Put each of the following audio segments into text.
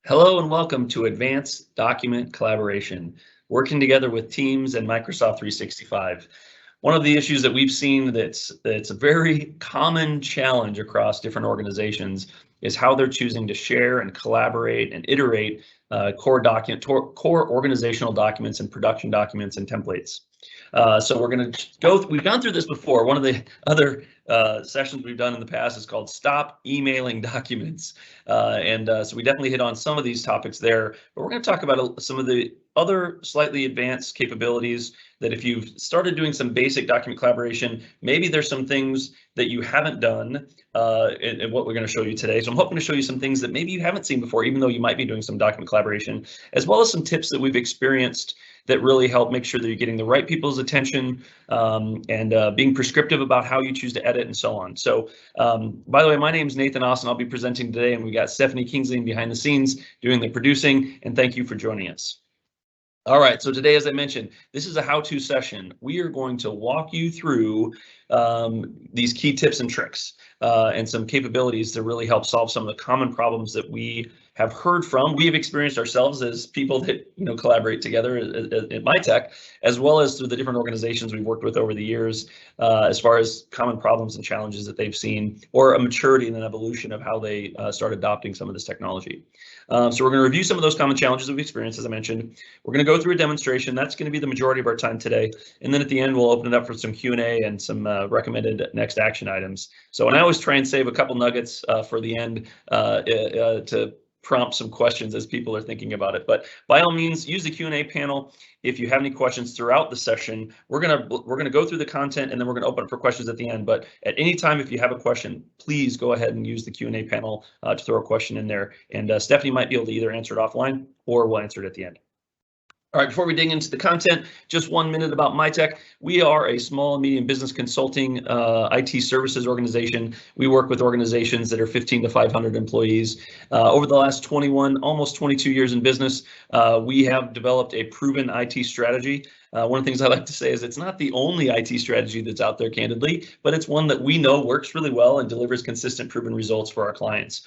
Hello and welcome to Advanced Document Collaboration, working together with Teams and Microsoft 365. One of the issues that we've seen that's a very common challenge across different organizations is how they're choosing to share and collaborate and iterate core organizational documents and production documents and templates. So we're going to we've gone through this before. One of the other sessions we've done in the past is called Stop Emailing Documents. So we definitely hit on some of these topics there, but we're going to talk about some of the other slightly advanced capabilities that if you've started doing some basic document collaboration, maybe there's some things that you haven't done in what we're going to show you today. So I'm hoping to show you some things that maybe you haven't seen before, even though you might be doing some document collaboration, as well as some tips that we've experienced that really help make sure that you're getting the right people's attention and being prescriptive about how you choose to edit and so on. So by the way, my name is Nathan Austin. I'll be presenting today, and we got Stephanie Kingsley behind the scenes doing the producing, and thank you for joining us. All right, so today, as I mentioned, this is a how-to session. We are going to walk you through these key tips and tricks and some capabilities to really help solve some of the common problems that we have heard from. We have experienced ourselves as people that collaborate together at MyTech, as well as through the different organizations we've worked with over the years, as far as common problems and challenges that they've seen, or a maturity and an evolution of how they start adopting some of this technology. So we're going to review some of those common challenges we've experienced, as I mentioned. We're going to go through a demonstration. That's going to be the majority of our time today. And then at the end, we'll open it up for some Q&A and some recommended next action items. So, and I always try and save a couple nuggets for the end to prompt some questions as people are thinking about it. But by all means, use the Q&A panel. If you have any questions throughout the session, we're gonna go through the content and then we're gonna open up for questions at the end. But at any time, if you have a question, please go ahead and use the Q&A panel to throw a question in there. And Stephanie might be able to either answer it offline or we'll answer it at the end. All right, before we dig into the content, just 1 minute about MyTech. We are a small and medium business consulting IT services organization. We work with organizations that are 15 to 500 employees. Over the last 21, almost 22 years in business, we have developed a proven IT strategy. One of the things I like to say is it's not the only IT strategy that's out there, candidly, but it's one that we know works really well and delivers consistent, proven results for our clients.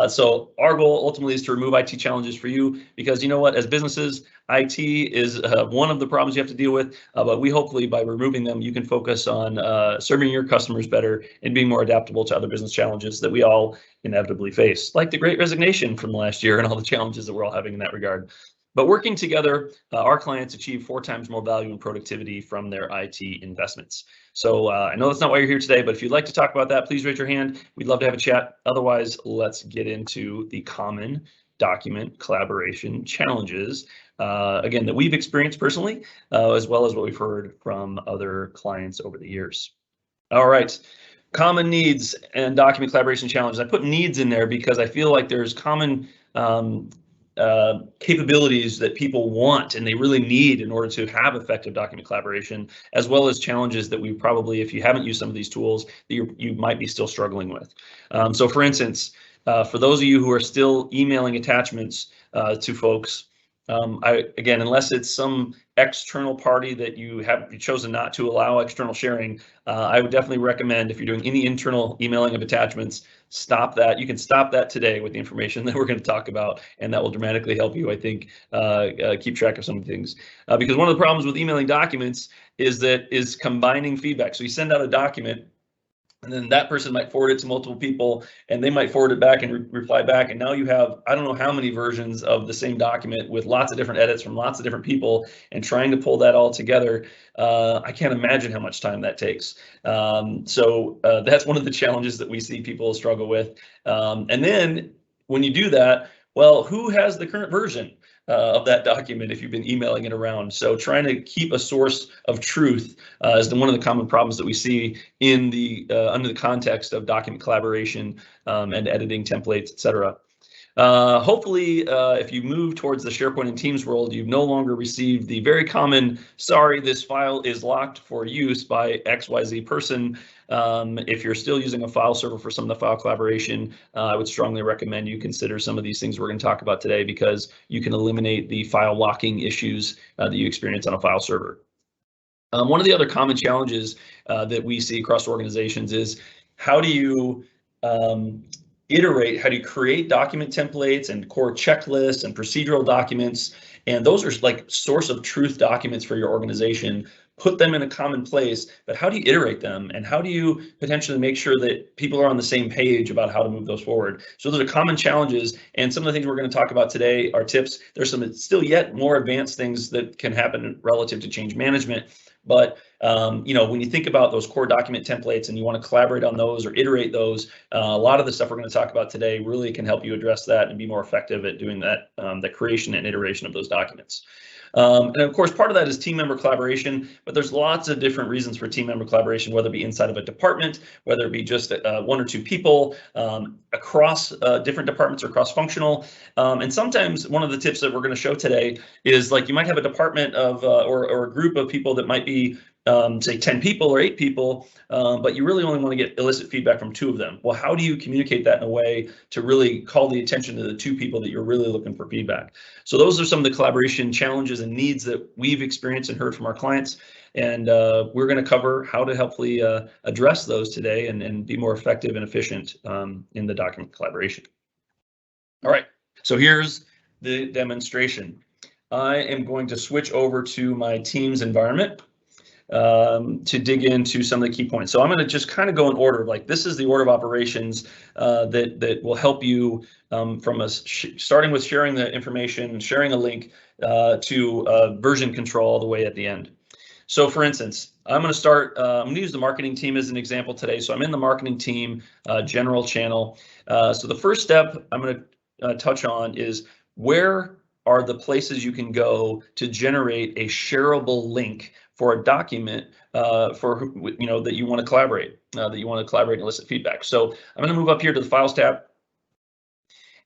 So our goal ultimately is to remove IT challenges for you, because you know what, as businesses, IT is one of the problems you have to deal with, but we hopefully by removing them, you can focus on serving your customers better and being more adaptable to other business challenges that we all inevitably face, like the Great Resignation from last year and all the challenges that we're all having in that regard. But working together, our clients achieve 4 times more value and productivity from their IT investments. So I know that's not why you're here today, but if you'd like to talk about that, please raise your hand. We'd love to have a chat. Otherwise, let's get into the common document collaboration challenges, again, that we've experienced personally, as well as what we've heard from other clients over the years. All right. Common needs and document collaboration challenges. I put needs in there because I feel like there's common capabilities that people want and they really need in order to have effective document collaboration, as well as challenges that we probably, if you haven't used some of these tools, that you might be still struggling with. So for instance, for those of you who are still emailing attachments to folks, again, unless it's some external party that you've chosen not to allow external sharing, I would definitely recommend, if you're doing any internal emailing of attachments, stop that. You can stop that today with the information that we're going to talk about, and that will dramatically help you, I think, keep track of some of the things. Because one of the problems with emailing documents is combining feedback. So you send out a document, and then that person might forward it to multiple people, and they might forward it back and reply back. And now you have, I don't know how many versions of the same document with lots of different edits from lots of different people, and trying to pull that all together. I can't imagine how much time that takes. So that's one of the challenges that we see people struggle with. And then when you do that, well, who has the current version of that document if you've been emailing it around? So trying to keep a source of truth is one of the common problems that we see in the under the context of document collaboration and editing templates, etc. Hopefully, if you move towards the SharePoint and Teams world, you've no longer received the very common, sorry, this file is locked for use by XYZ person. If you're still using a file server for some of the file collaboration, I would strongly recommend you consider some of these things we're going to talk about today, because you can eliminate the file locking issues that you experience on a file server. One of the other common challenges that we see across organizations is how do you iterate? How do you create document templates and core checklists and procedural documents? And those are like source of truth documents for your organization. Put them in a common place, but how do you iterate them? And how do you potentially make sure that people are on the same page about how to move those forward? So those are common challenges. And some of the things we're going to talk about today are tips. There's some still yet more advanced things that can happen relative to change management. But you know, when you think about those core document templates and you want to collaborate on those or iterate those, a lot of the stuff we're going to talk about today really can help you address that and be more effective at doing that, the creation and iteration of those documents. And of course, part of that is team member collaboration, but there's lots of different reasons for team member collaboration, whether it be inside of a department, whether it be just one or two people, across different departments or cross-functional. And sometimes one of the tips that we're going to show today is like you might have a department of or a group of people that might be say 10 people or 8 people, but you really only want to get illicit feedback from 2 of them. Well, how do you communicate that in a way to really call the attention to the 2 people that you're really looking for feedback? So those are some of the collaboration challenges and needs that we've experienced and heard from our clients. And we're going to cover how to helpfully address those today and be more effective and efficient in the document collaboration. All right, so here's the demonstration. I am going to switch over to my Teams environment to dig into some of the key points. So I'm going to just kind of go in order. Like this is the order of operations that will help you from us starting with sharing the information, sharing a link to version control all the way at the end. So for instance, I'm going to start, I'm going to use the marketing team as an example today. So I'm in the marketing team general channel. So the first step I'm going to touch on is where are the places you can go to generate a shareable link for a document for that you want to collaborate, and elicit feedback. So I'm going to move up here to the Files tab.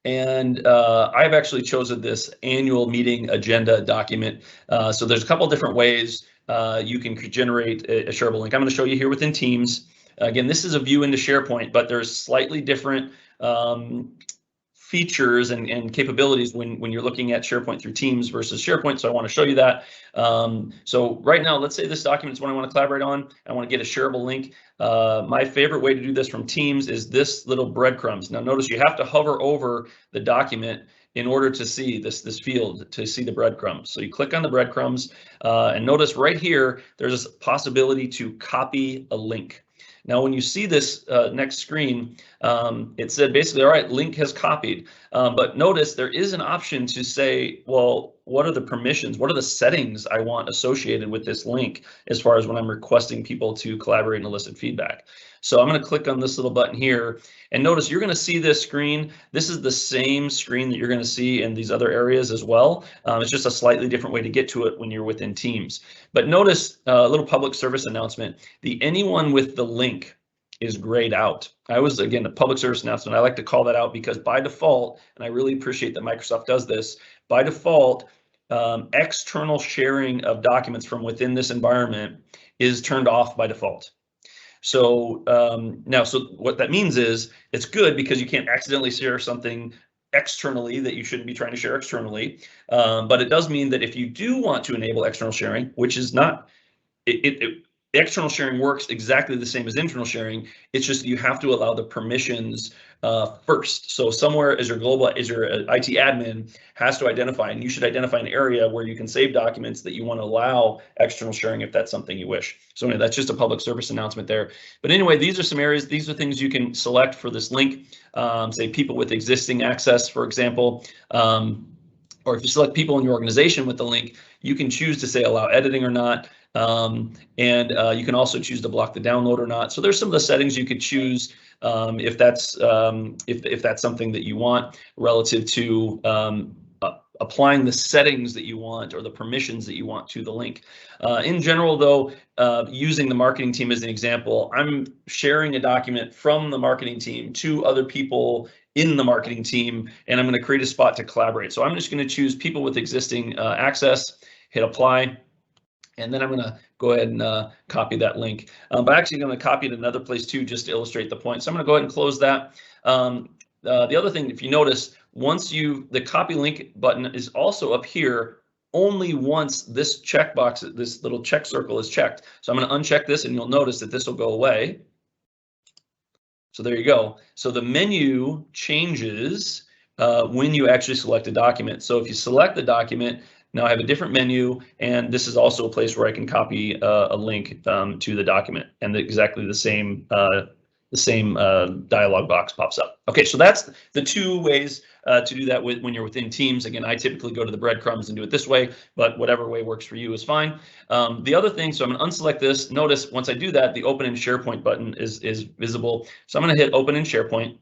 And I've actually chosen this annual meeting agenda document. So there's a couple different ways you can generate a shareable link. I'm going to show you here within Teams. Again, this is a view into SharePoint, but there's slightly different features and capabilities when you're looking at SharePoint through Teams versus SharePoint. So I want to show you that. So right now, let's say this document is what I want to collaborate on. I want to get a shareable link. My favorite way to do this from Teams is this little breadcrumbs. Now notice you have to hover over the document in order to see this field, to see the breadcrumbs. So you click on the breadcrumbs and notice right here, there's a possibility to copy a link. Now, when you see this next screen, it said basically, all right, link has copied. But notice there is an option to say, well, what are the permissions? What are the settings I want associated with this link as far as when I'm requesting people to collaborate and elicit feedback? So I'm going to click on this little button here and notice you're going to see this screen. This is the same screen that you're going to see in these other areas as well. It's just a slightly different way to get to it when you're within Teams. But notice a little public service announcement. The anyone with the link is grayed out. I was, again, a public service announcement. I like to call that out because by default, and I really appreciate that Microsoft does this, by default, external sharing of documents from within this environment is turned off by default. So now, so what that means is it's good because you can't accidentally share something externally that you shouldn't be trying to share externally. But it does mean that if you do want to enable external sharing, which is not, external sharing works exactly the same as internal sharing. It's just you have to allow the permissions first. So somewhere as your IT admin has to identify, and you should identify an area where you can save documents that you want to allow external sharing if that's something you wish. So anyway, that's just a public service announcement there. But anyway, these are some areas, these are things you can select for this link. Say people with existing access, for example. Or if you select people in your organization with the link, you can choose to say allow editing or not. You can also choose to block the download or not. So there's some of the settings you could choose if that's something that you want relative to applying the settings that you want or the permissions that you want to the link. In general, though, using the marketing team as an example, I'm sharing a document from the marketing team to other people in the marketing team, and I'm going to create a spot to collaborate. So I'm just going to choose people with existing access, hit apply. And then I'm going to go ahead and copy that link. But actually, I'm going to copy it another place too, just to illustrate the point. So I'm going to go ahead and close that. The other thing, if you notice, once the copy link button is also up here only once this checkbox, this little check circle is checked. So I'm going to uncheck this, and you'll notice that this will go away. So there you go. So the menu changes when you actually select a document. So if you select the document, now I have a different menu, and this is also a place where I can copy a link to the document, and exactly the same dialog box pops up. Okay, so that's the two ways to do that when you're within Teams. Again, I typically go to the breadcrumbs and do it this way, but whatever way works for you is fine. The other thing, so I'm going to unselect this. Notice once I do that, the Open in SharePoint button is visible. So I'm going to hit Open in SharePoint.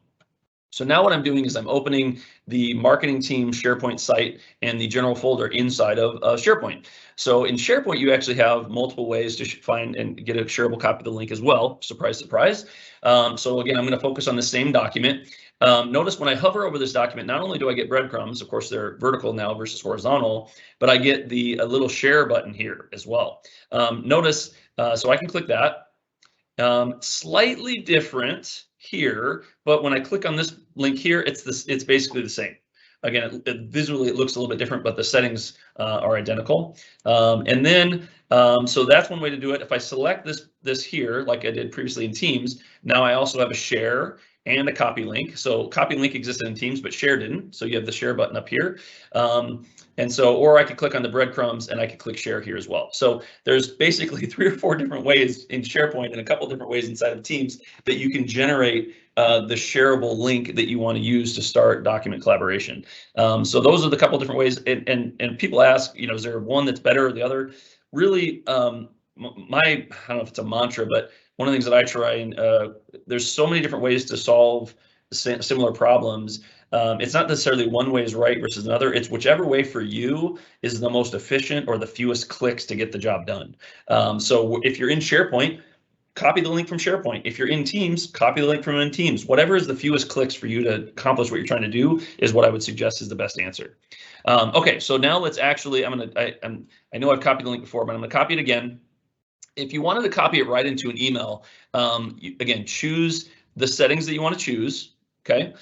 So now what I'm doing is I'm opening the marketing team SharePoint site and the general folder inside of SharePoint. So in SharePoint, you actually have multiple ways to find and get a shareable copy of the link as well. Surprise, surprise. So again, I'm going to focus on the same document. Notice when I hover over this document, not only do I get breadcrumbs, of course they're vertical now versus horizontal, but I get a little share button here as well. Notice, so I can click that. Slightly different here, but when I click on this link here, it's basically the same. Again, visually it looks a little bit different, but the settings are identical. And then, so that's one way to do it. If I select this here, like I did previously in Teams, now I also have a share and a copy link. So copy link existed in Teams, but share didn't. So you have the share button up here. And so, or I could click on the breadcrumbs and I could click share here as well. So there's basically 3 or 4 different ways in SharePoint and a couple different ways inside of Teams that you can generate the shareable link that you want to use to start document collaboration. So those are the couple different ways. And people ask, is there one that's better or the other? Really, I don't know if it's a mantra, but one of the things that I try and there's so many different ways to solve similar problems. It's not necessarily one way is right versus another. It's whichever way for you is the most efficient or the fewest clicks to get the job done. So if you're in SharePoint, copy the link from SharePoint. If you're in Teams, copy the link from in Teams. Whatever is the fewest clicks for you to accomplish what you're trying to do is what I would suggest is the best answer. Okay, so now let's actually, I know I've copied the link before, but I'm gonna copy it again. If you wanted to copy it right into an email, again, choose the settings that you want to choose, okay?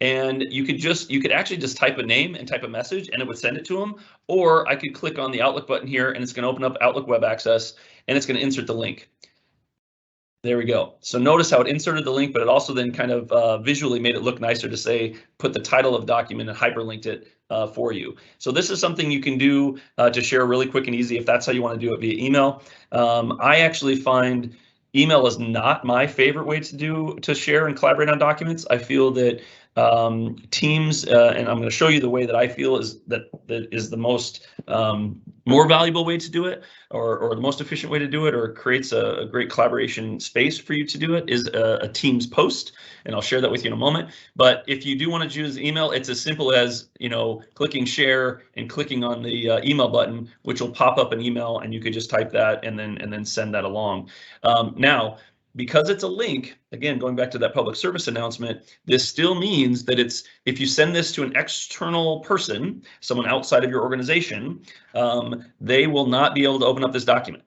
And you could actually just type a name and type a message and it would send it to them. Or I could click on the Outlook button here and it's going to open up Outlook Web Access and it's going to insert the link. There we go. So notice how it inserted the link, but it also then kind of visually made it look nicer to say, put the title of document and hyperlinked it for you. So this is something you can do to share really quick and easy if that's how you want to do it via email. I actually find email is not my favorite way to share and collaborate on documents. I feel that Teams, and I'm going to show you the way that I feel is that is the most more valuable way to do it, or the most efficient way to do it, or creates a great collaboration space for you to do it is a Teams post, and I'll share that with you in a moment. But if you do want to choose email, it's as simple as clicking share and clicking on the email button, which will pop up an email, and you could just type that and then send that along. Now, because it's a link, again, going back to that public service announcement, this still means that if you send this to an external person, someone outside of your organization, they will not be able to open up this document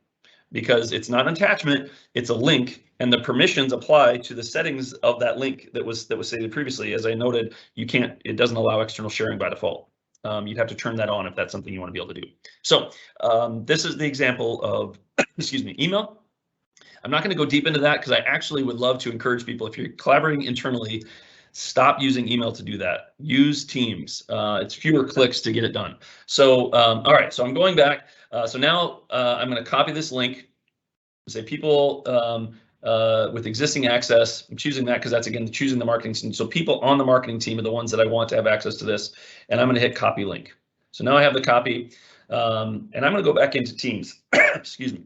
because it's not an attachment, it's a link, and the permissions apply to the settings of that link that was stated previously. As I noted, it doesn't allow external sharing by default. You'd have to turn that on if that's something you want to be able to do. So this is the example of, excuse me, email. I'm not going to go deep into that because I actually would love to encourage people, if you're collaborating internally, stop using email to do that. Use Teams. It's fewer clicks to get it done. So, all right, so I'm going back. So now I'm going to copy this link. Say people with existing access. I'm choosing that because that's, again, choosing the marketing team. So people on the marketing team are the ones that I want to have access to this. And I'm going to hit copy link. So now I have the copy. And I'm going to go back into Teams. Excuse me.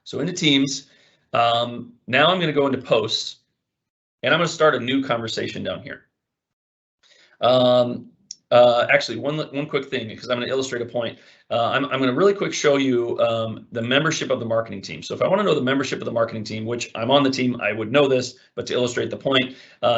So into Teams, now I'm going to go into posts, and I'm going to start a new conversation down here. Actually, one quick thing, because I'm going to illustrate a point. I'm going to really quick show you the membership of the marketing team. So if I want to know the membership of the marketing team, which I'm on the team, I would know this, but to illustrate the point,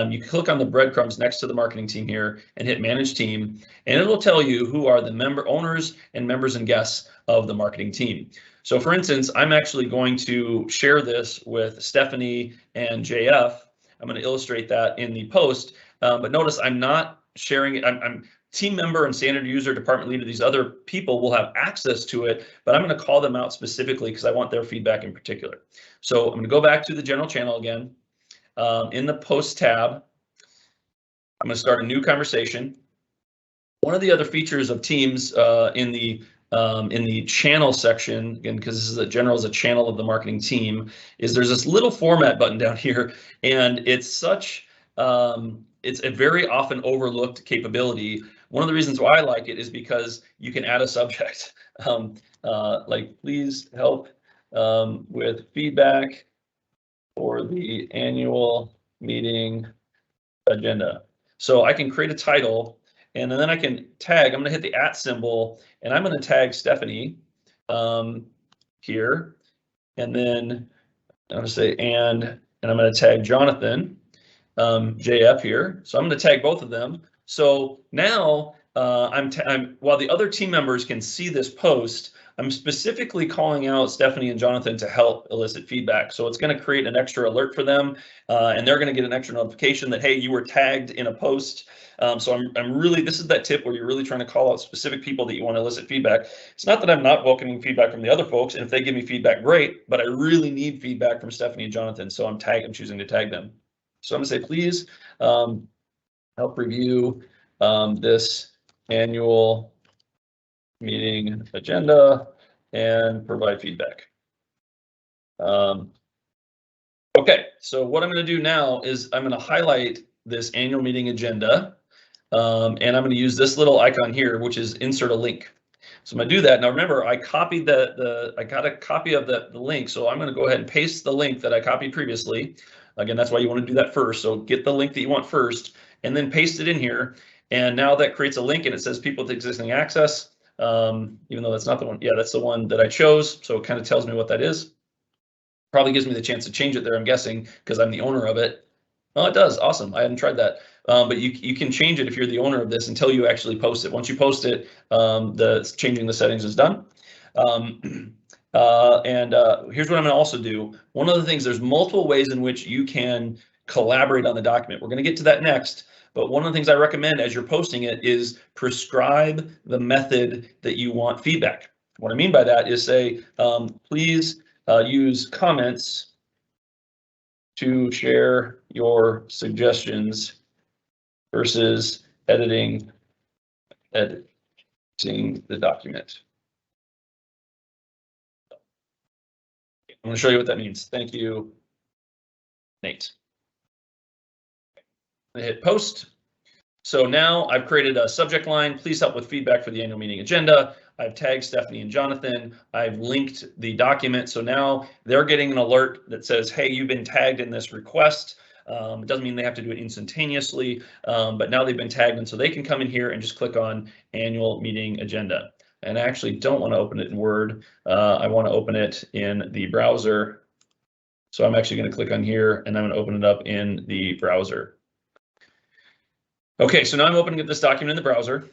you click on the breadcrumbs next to the marketing team here and hit manage team, and it'll tell you who are the owners and members and guests of the marketing team. So for instance, I'm actually going to share this with Stephanie and JF. I'm going to illustrate that in the post, but notice I'm not sharing it. I'm team member and standard user, department leader. These other people will have access to it, but I'm going to call them out specifically because I want their feedback in particular. So I'm going to go back to the general channel again. in the post tab, I'm going to start a new conversation. One of the other features of Teams in the channel section, again, because this is a general as a channel of the marketing team, is there's this little format button down here, and it's such it's a very often overlooked capability. One of the reasons why I like it is because you can add a subject, like please help with feedback for the annual meeting agenda. So I can create a title, and then I can tag. I'm going to hit the @ symbol, and I'm going to tag Stephanie here, and then I'm going to say and I'm going to tag Jonathan JF here. So I'm going to tag both of them. So now while the other team members can see this post, I'm specifically calling out Stephanie and Jonathan to help elicit feedback. So it's going to create an extra alert for them, and they're going to get an extra notification that, hey, you were tagged in a post. So I'm really, this is that tip where you're really trying to call out specific people that you want to elicit feedback. It's not that I'm not welcoming feedback from the other folks, and if they give me feedback, great, but I really need feedback from Stephanie and Jonathan, so I'm choosing to tag them. So I'm going to say, please help review this annual meeting agenda and provide feedback. Okay, so what I'm going to do now is I'm going to highlight this annual meeting agenda, and I'm going to use this little icon here, which is insert a link. So I'm going to do that. Now remember, I copied I got a copy of the link, so I'm going to go ahead and paste the link that I copied previously. Again, that's why you want to do that first. So get the link that you want first, and then paste it in here. And now that creates a link, and it says people with existing access, even though that's not the one. Yeah, that's the one that I chose. So it kind of tells me what that is. Probably gives me the chance to change it there, I'm guessing, because I'm the owner of it. Oh, it does. Awesome. I hadn't tried that. But you can change it if you're the owner of this until you actually post it. Once you post it, changing the settings is done. Here's what I'm going to also do. One of the things, there's multiple ways in which you can collaborate on the document. We're going to get to that next. But one of the things I recommend as you're posting it is prescribe the method that you want feedback. What I mean by that is say, please use comments to share your suggestions versus editing the document. I'm going to show you what that means. Thank you, Nate. I hit post. So now I've created a subject line. Please help with feedback for the annual meeting agenda. I've tagged Stephanie and Jonathan. I've linked the document. So now they're getting an alert that says, hey, you've been tagged in this request. It doesn't mean they have to do it instantaneously, but now they've been tagged, and so they can come in here and just click on annual meeting agenda. And I actually don't want to open it in Word. I want to open it in the browser. So I'm actually going to click on here, and I'm going to open it up in the browser. Okay, so now I'm opening up this document in the browser.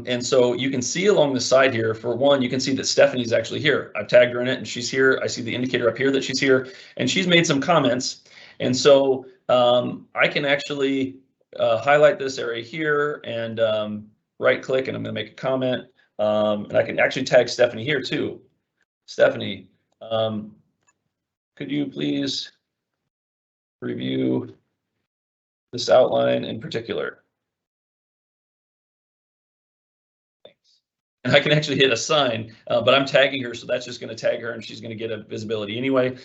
And so you can see along the side here, for one, you can see that Stephanie's actually here. I've tagged her in it and she's here. I see the indicator up here that she's here, and she's made some comments. And so I can actually highlight this area here and right click, and I'm going to make a comment. And I can actually tag Stephanie here too. Stephanie, could you please review this outline in particular? And I can actually hit assign, but I'm tagging her, so that's just going to tag her, and she's going to get a visibility anyway.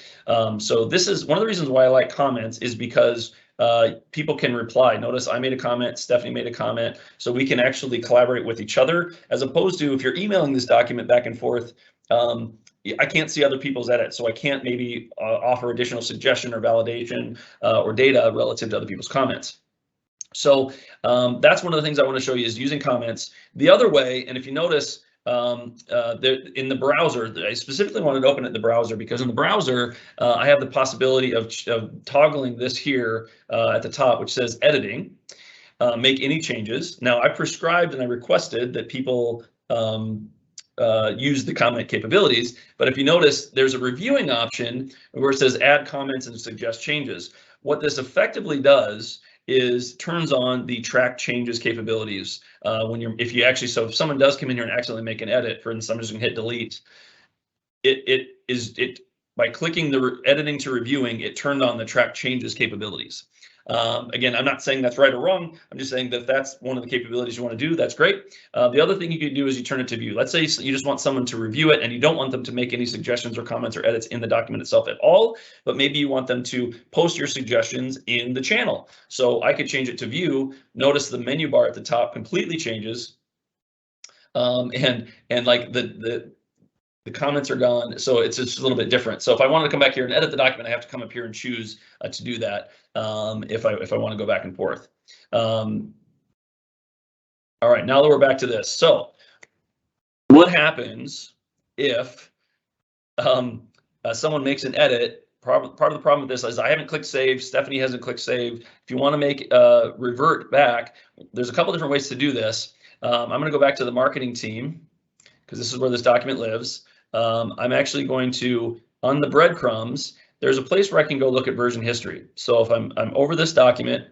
So this is one of the reasons why I like comments, is because people can reply. Notice I made a comment, Stephanie made a comment, so we can actually collaborate with each other, as opposed to if you're emailing this document back and forth, I can't see other people's edits, so I can't maybe offer additional suggestion or validation or data relative to other people's comments. So that's one of the things I want to show you, is using comments. The other way, and if you notice in the browser, I specifically wanted to open it in the browser because in the browser, I have the possibility of toggling this here at the top, which says editing, make any changes. Now I prescribed and I requested that people use the comment capabilities, but if you notice, there's a reviewing option where it says add comments and suggest changes. What this effectively does is turns on the track changes capabilities if someone does come in here and accidentally make an edit, for instance, I'm just gonna hit delete, it by clicking the editing to reviewing, it turned on the track changes capabilities. Again, I'm not saying that's right or wrong. I'm just saying that if that's one of the capabilities you want to do, that's great. The other thing you could do is you turn it to view. Let's say you just want someone to review it and you don't want them to make any suggestions or comments or edits in the document itself at all, but maybe you want them to post your suggestions in the channel. So I could change it to view. Notice the menu bar at the top completely changes. And like the comments are gone, so it's just a little bit different. So if I want to come back here and edit the document, I have to come up here and choose to do that if I want to go back and forth. All right, now that we're back to this. So what happens if someone makes an edit? Part of the problem with this is I haven't clicked save. Stephanie hasn't clicked save. If you want to make revert back, there's a couple different ways to do this. I'm going to go back to the marketing team because this is where this document lives. I'm actually going to, on the breadcrumbs, there's a place where I can go look at version history. So if I'm over this document,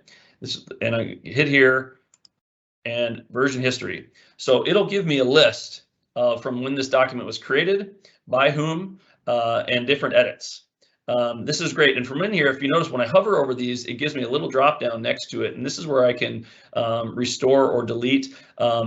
and I hit here and version history. So it'll give me a list from when this document was created, by whom, and different edits. This is great. And from in here, if you notice when I hover over these, it gives me a little drop down next to it. And this is where I can restore or delete.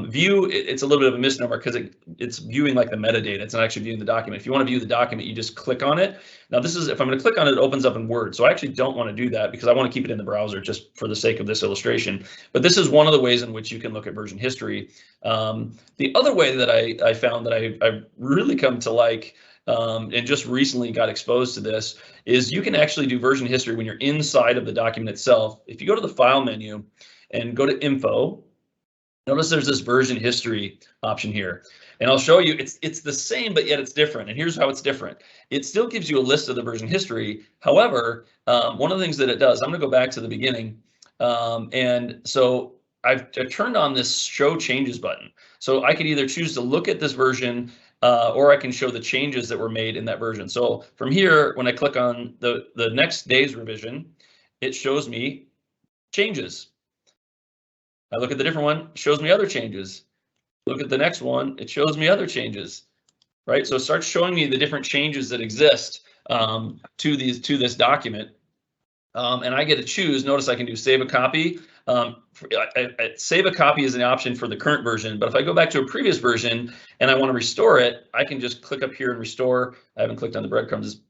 View, it's a little bit of a misnomer because it's viewing like the metadata. It's not actually viewing the document. If you want to view the document, you just click on it. Now this is, if I'm going to click on it, it opens up in Word. So I actually don't want to do that because I want to keep it in the browser just for the sake of this illustration. But this is one of the ways in which you can look at version history. The other way that I found that I've really come to like, and just recently got exposed to this, is you can actually do version history when you're inside of the document itself. If you go to the file menu and go to info, notice there's this version history option here. And I'll show you, it's the same, but yet it's different. And here's how it's different. It still gives you a list of the version history. However, one of the things that it does, I'm going to go back to the beginning. And so I've turned on this show changes button. So I could either choose to look at this version or I can show the changes that were made in that version. So from here, when I click on the next day's revision, it shows me changes. I look at the different one, it shows me other changes. Look at the next one, it shows me other changes, right? So it starts showing me the different changes that exist to this document. And I get to choose. Notice I can do save a copy. Save a copy is an option for the current version, but if I go back to a previous version and I want to restore it, I can just click up here and restore. I haven't clicked on the breadcrumbs.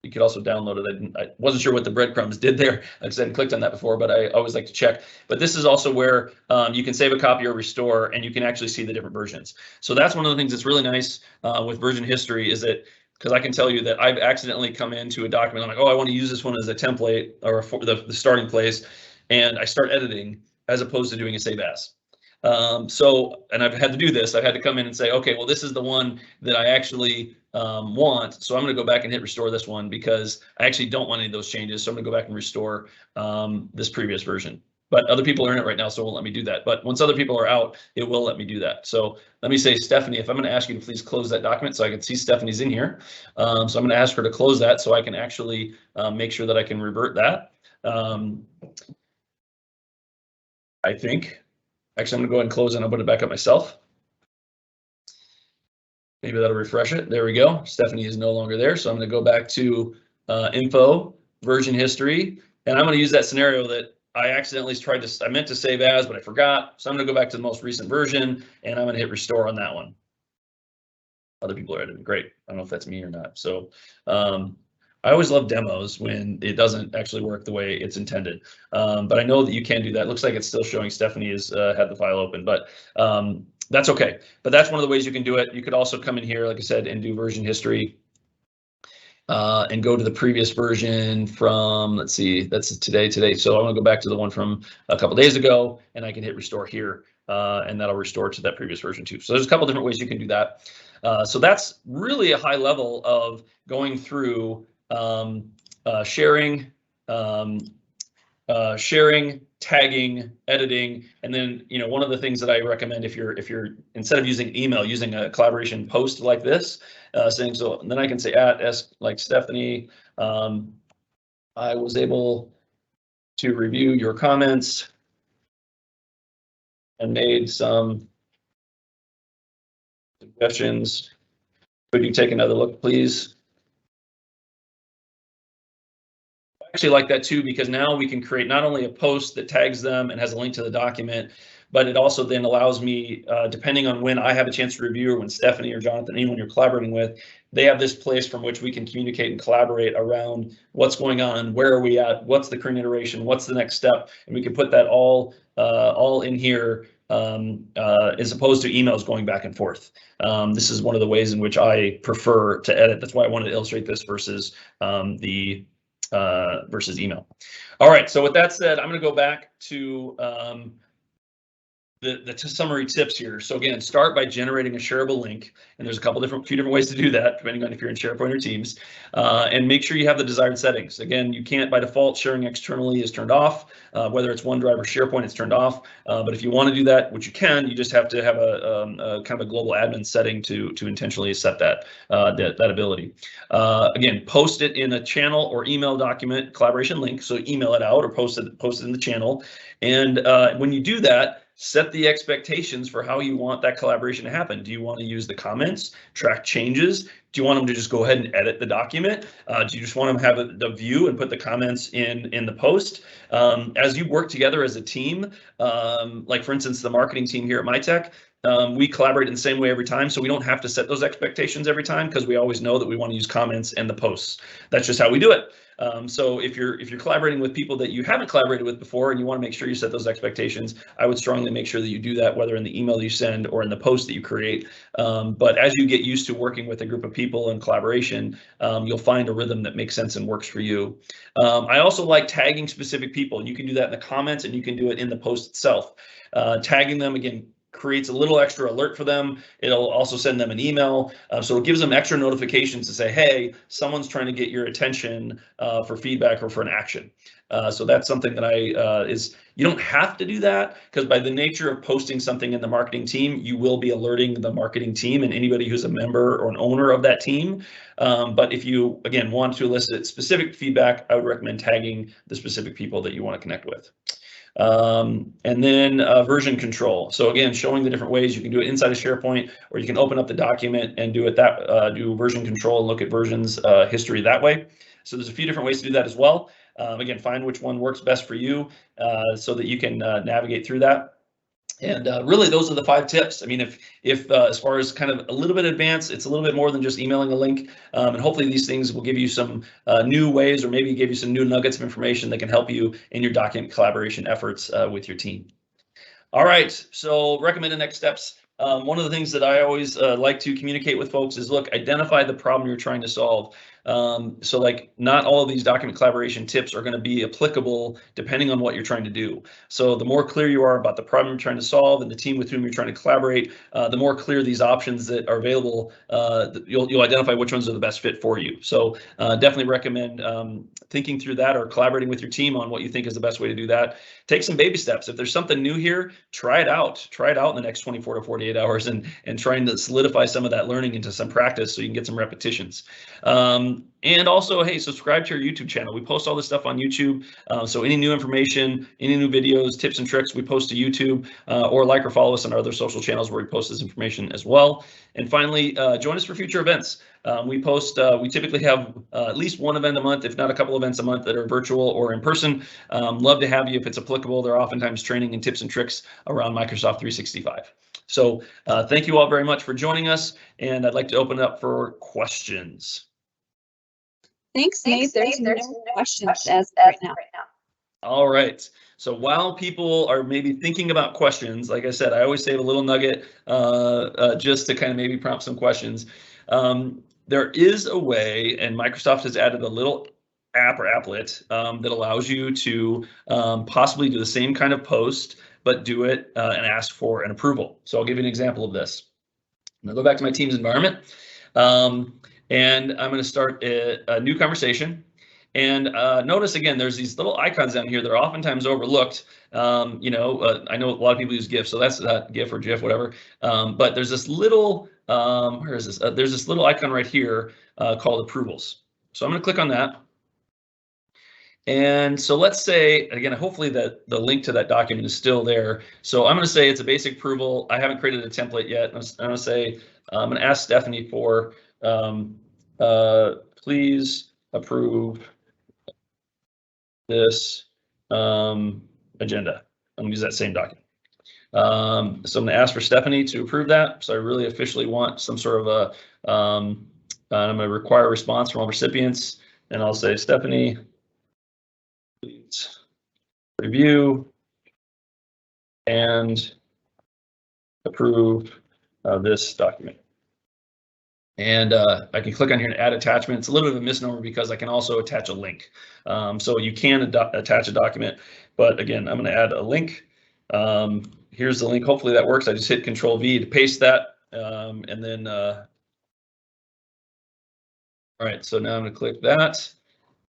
You could also download it. I wasn't sure what the breadcrumbs did there because I hadn't clicked on that before, but I always like to check. But this is also where you can save a copy or restore, and you can actually see the different versions. So that's one of the things that's really nice with version history, is that because I can tell you that I've accidentally come into a document. I'm like, oh, I want to use this one as a template or the starting place, and I start editing as opposed to doing a save as. And I've had to do this. I've had to come in and say, okay, well, this is the one that I actually want. So I'm going to go back and hit restore this one because I actually don't want any of those changes. So I'm going to go back and restore this previous version. But other people are in it right now, so it won't let me do that. But once other people are out, it will let me do that. So let me say, Stephanie, if I'm going to ask you to please close that document so I can see Stephanie's in here. So I'm going to ask her to close that so I can actually make sure that I can revert that. I think. Actually, I'm going to go ahead and close it and I'll put it back up myself. Maybe that'll refresh it. There we go. Stephanie is no longer there. So I'm going to go back to info, version history, and I'm going to use that scenario that I accidentally I meant to save as, but I forgot. So I'm going to go back to the most recent version and I'm going to hit restore on that one. Other people are editing. Great. I don't know if that's me or not. So I always love demos when it doesn't actually work the way it's intended. But I know that you can do that. It looks like it's still showing Stephanie has had the file open, but that's okay. But that's one of the ways you can do it. You could also come in here, like I said, and do version history and go to the previous version from, let's see, that's today. So I'm going to go back to the one from a couple days ago and I can hit restore here and that'll restore to that previous version too. So there's a couple different ways you can do that. So that's really a high level of going through sharing, tagging, editing, and then one of the things that I recommend if you're instead of using email, using a collaboration post like this, saying so. And then I can say like Stephanie, I was able to review your comments and made some suggestions. Could you take another look, please? actually like that too, because now we can create not only a post that tags them and has a link to the document, but it also then allows me, depending on when I have a chance to review, or when Stephanie or Jonathan, anyone you're collaborating with, they have this place from which we can communicate and collaborate around what's going on, where are we at, what's the current iteration, what's the next step, and we can put that all in here, as opposed to emails going back and forth. This is one of the ways in which I prefer to edit. That's why I wanted to illustrate this versus versus email. All right, so with that said, I'm going to go back to the summary tips here. So again, start by generating a shareable link, and there's a few different ways to do that, depending on if you're in SharePoint or Teams, and make sure you have the desired settings. Again, you can't, by default, sharing externally is turned off. Whether it's OneDrive or SharePoint, it's turned off. But if you want to do that, which you can, you just have to have a kind of a global admin setting to intentionally set that ability. Again, post it in a channel or email document collaboration link. So email it out or post it in the channel. And when you do that, set the expectations for how you want that collaboration to happen. Do you want to use the comments, track changes? Do you want them to just go ahead and edit the document? Do you just want them to have the view and put the comments in the post? As you work together as a team, like for instance, the marketing team here at MyTech, we collaborate in the same way every time, so we don't have to set those expectations every time, because we always know that we want to use comments and the posts. That's just how we do it. So if you're collaborating with people that you haven't collaborated with before and you want to make sure you set those expectations, I would strongly make sure that you do that, whether in the email you send or in the post that you create. But as you get used to working with a group of people in collaboration, you'll find a rhythm that makes sense and works for you. I also like tagging specific people. You can do that in the comments, and you can do it in the post itself. Tagging them, again, creates a little extra alert for them. It'll also send them an email. So it gives them extra notifications to say, hey, someone's trying to get your attention for feedback or for an action. So that's something that you don't have to do that, because by the nature of posting something in the marketing team, you will be alerting the marketing team and anybody who's a member or an owner of that team. But if you, again, want to elicit specific feedback, I would recommend tagging the specific people that you want to connect with. And then version control. So again, showing the different ways you can do it inside of SharePoint, or you can open up the document and do version control and look at versions history that way. So there's a few different ways to do that as well. Again, find which one works best for you so that you can navigate through that. And really, those are the 5 tips. I mean, if as far as kind of a little bit advanced, it's a little bit more than just emailing a link. And hopefully these things will give you some new ways, or maybe give you some new nuggets of information that can help you in your document collaboration efforts with your team. All right, so recommended next steps. One of the things that I always like to communicate with folks is, look, identify the problem you're trying to solve. So like, not all of these document collaboration tips are going to be applicable depending on what you're trying to do. So the more clear you are about the problem you're trying to solve and the team with whom you're trying to collaborate, the more clear these options that are available, you'll identify which ones are the best fit for you. So definitely recommend thinking through that, or collaborating with your team on what you think is the best way to do that. Take some baby steps. If there's something new here, try it out. Try it out in the next 24 to 48 hours and trying to solidify some of that learning into some practice so you can get some repetitions. And also, hey, subscribe to our YouTube channel. We post all this stuff on YouTube. So any new information, any new videos, tips and tricks, we post to YouTube, or like or follow us on our other social channels where we post this information as well. And finally, join us for future events. We typically have at least one event a month, if not a couple events a month, that are virtual or in person. Love to have you if it's applicable. They're oftentimes training and tips and tricks around Microsoft 365. So thank you all very much for joining us, and I'd like to open it up for questions. Thanks, Nate. There's no questions as of right now. All right. So while people are maybe thinking about questions, like I said, I always save a little nugget just to kind of maybe prompt some questions. There is a way, and Microsoft has added a little app or applet that allows you to possibly do the same kind of post, but do it and ask for an approval. So I'll give you an example of this. I'm gonna go back to my Teams environment, and I'm gonna start a new conversation. And notice again, there's these little icons down here that are oftentimes overlooked. I know a lot of people use GIF, so that's not GIF or GIF, whatever. But there's this little, where is this? There's this little icon right here called approvals. So I'm going to click on that. And so let's say, again, hopefully that the link to that document is still there. So I'm going to say it's a basic approval. I haven't created a template yet. I'm going to say, I'm going to ask Stephanie for, please approve this agenda. I'm gonna use that same document. So I'm gonna ask for Stephanie to approve that. So I really officially want some sort of a, I'm gonna require a response from all recipients, and I'll say, Stephanie, please review and approve this document. And I can click on here and add attachment. It's a little bit of a misnomer because I can also attach a link. So you can attach a document, but again, I'm going to add a link. Here's the link. Hopefully that works. I just hit Control V to paste that. And then, all right, so now I'm going to click that.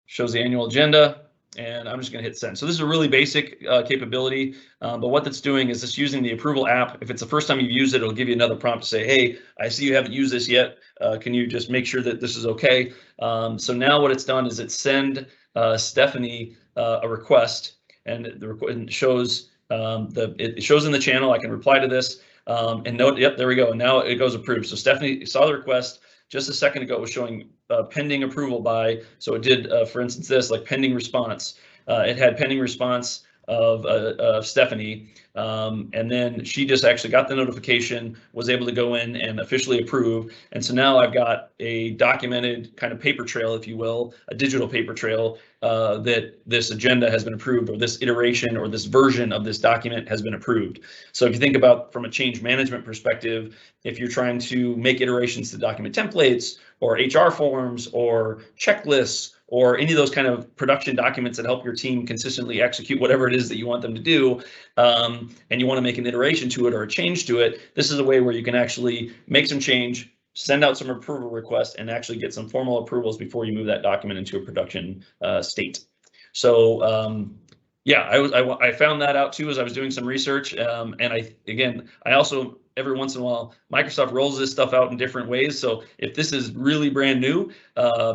Shows the annual agenda. And I'm just going to hit send. So this is a really basic capability, but what that's doing is it's using the approval app. If it's the first time you've used it, it'll give you another prompt to say, hey, I see you haven't used this yet. Can you just make sure that this is okay? So now what it's done is it send Stephanie a request, and it shows it shows in the channel. I can reply to this and note. Yep, there we go. And now it goes approved. So Stephanie saw the request. Just a second ago, it was showing pending approval by, so it did, for instance, this, like pending response. It had pending response of Stephanie, and then she just actually got the notification, was able to go in and officially approve. And so now I've got a documented kind of paper trail, if you will, a digital paper trail that this agenda has been approved, or this iteration or this version of this document has been approved. So if you think about from a change management perspective, if you're trying to make iterations to document templates or HR forms or checklists or any of those kind of production documents that help your team consistently execute whatever it is that you want them to do, and you want to make an iteration to it or a change to it, this is a way where you can actually make some change, send out some approval requests, and actually get some formal approvals before you move that document into a production state. So yeah, I found that out too as I was doing some research, and I also, every once in a while, Microsoft rolls this stuff out in different ways. So if this is really brand new,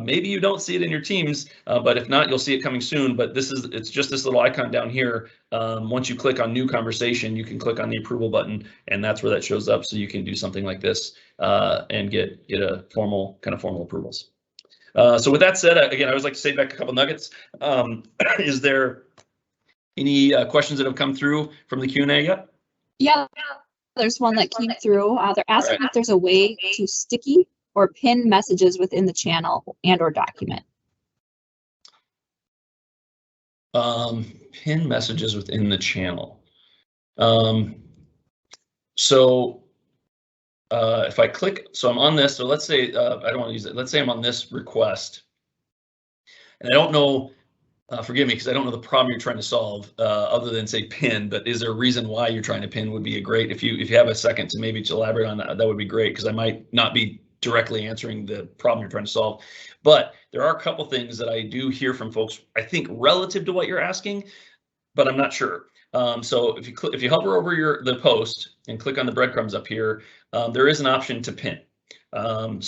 maybe you don't see it in your teams, but if not, you'll see it coming soon. But it's just this little icon down here. Once you click on new conversation, you can click on the approval button, and that's where that shows up. So you can do something like this and get a formal approvals. So with that said, again, I always like to say back a couple nuggets. Is there any questions that have come through from the Q&A yet? Yeah, there's one that came through. They're asking if there's a way to sticky or pin messages within the channel and or document. Pin messages within the channel. So if I click, so I'm on this, so let's say, I don't want to use it. Let's say I'm on this request, and I don't know, forgive me, because I don't know the problem you're trying to solve other than say pin, but is there a reason why you're trying to pin? Would be a great, if you have a second to maybe to elaborate on that, that would be great, because I might not be directly answering the problem you're trying to solve. But there are a couple things that I do hear from folks, I think relative to what you're asking, but I'm not sure. So if you hover over the post and click on the breadcrumbs up here, there is an option to pin. And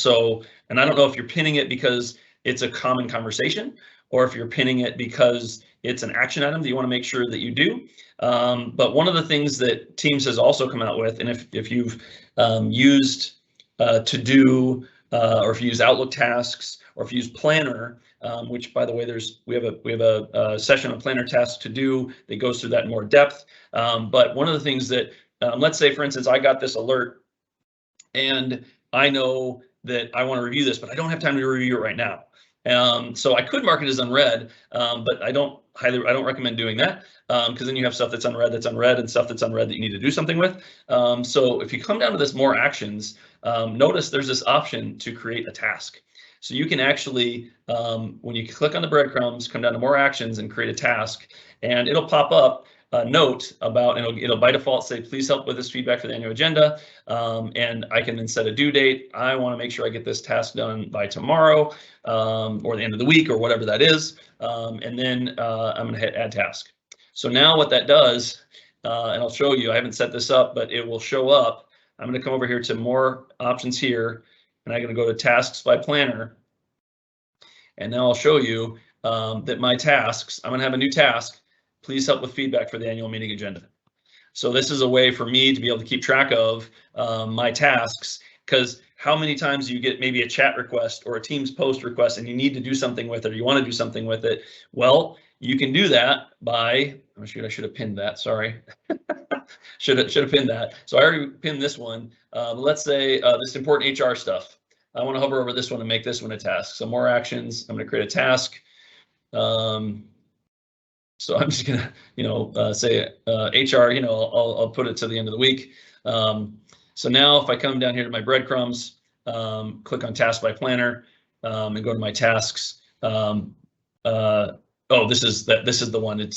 I don't know if you're pinning it because it's a common conversation, or if you're pinning it because it's an action item that you want to make sure that you do. But one of the things that Teams has also come out with, and if you've used To-Do, or if you use Outlook tasks, or if you use Planner, which by the way, we have a session on Planner tasks to do that goes through that in more depth. But one of the things that, let's say for instance, I got this alert and I know that I want to review this, but I don't have time to review it right now. So I could mark it as unread, but I don't recommend doing that, because then you have stuff that's unread and stuff that's unread that you need to do something with. So if you come down to this more actions, notice there's this option to create a task. So you can actually, when you click on the breadcrumbs, come down to more actions and create a task, and it'll pop up a note about, and it'll by default say, please help with this feedback for the annual agenda. And I can then set a due date. I want to make sure I get this task done by tomorrow, or the end of the week, or whatever that is. And then I'm going to hit add task. So now what that does, and I'll show you, I haven't set this up, but it will show up. I'm going to come over here to more options here, and I'm going to go to tasks by planner. And now I'll show you that my tasks, I'm going to have a new task. Please help with feedback for the annual meeting agenda. So this is a way for me to be able to keep track of my tasks. because how many times do you get maybe a chat request or a Teams post request and you need to do something with it, or you want to do something with it? Well, you can do that by, oh shoot, I should have pinned that, sorry. should have pinned that. So I already pinned this one. Let's say this important HR stuff. I want to hover over this one and make this one a task. So more actions, I'm going to create a task. So I'm just gonna, say HR, I'll put it to the end of the week. So now if I come down here to my breadcrumbs, click on task by planner, and go to my tasks. Oh, this is the one.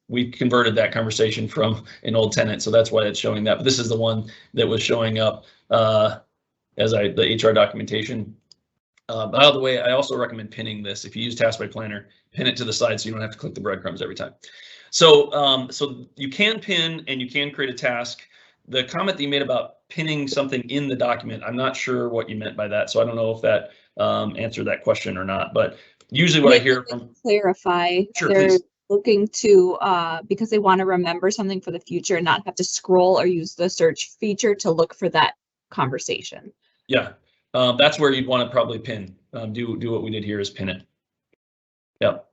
We converted that conversation from an old tenant, so that's why it's showing that. But this is the one that was showing up as the HR documentation. By the way, I also recommend pinning this. If you use task by planner, pin it to the side so you don't have to click the breadcrumbs every time. So you can pin and you can create a task. The comment that you made about pinning something in the document, I'm not sure what you meant by that. So I don't know if that answered that question or not. But usually what I hear from clarify, sure, they're please. looking to because they want to remember something for the future and not have to scroll or use the search feature to look for that conversation. Yeah. That's where you'd want to probably pin. Do what we did here is pin it. Yep.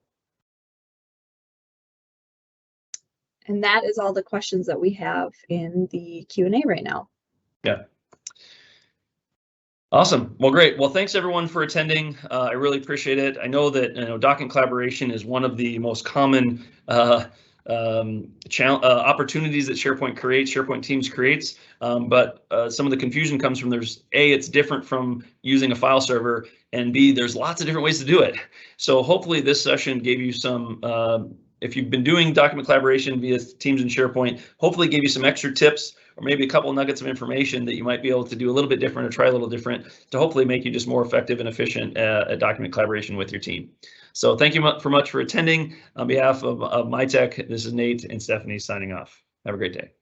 And that is all the questions that we have in the Q&A right now. Yeah. Awesome. Well, great. Well, thanks everyone for attending. I really appreciate it. I know that document collaboration is one of the most common opportunities that SharePoint Teams creates, but some of the confusion comes from it's different from using a file server, and B, there's lots of different ways to do it. So hopefully this session gave you some, if you've been doing document collaboration via Teams and SharePoint, hopefully gave you some extra tips or maybe a couple of nuggets of information that you might be able to do a little bit different or try a little different to hopefully make you just more effective and efficient at document collaboration with your team. So thank you much for attending. On behalf of MyTech, this is Nate and Stephanie signing off. Have a great day.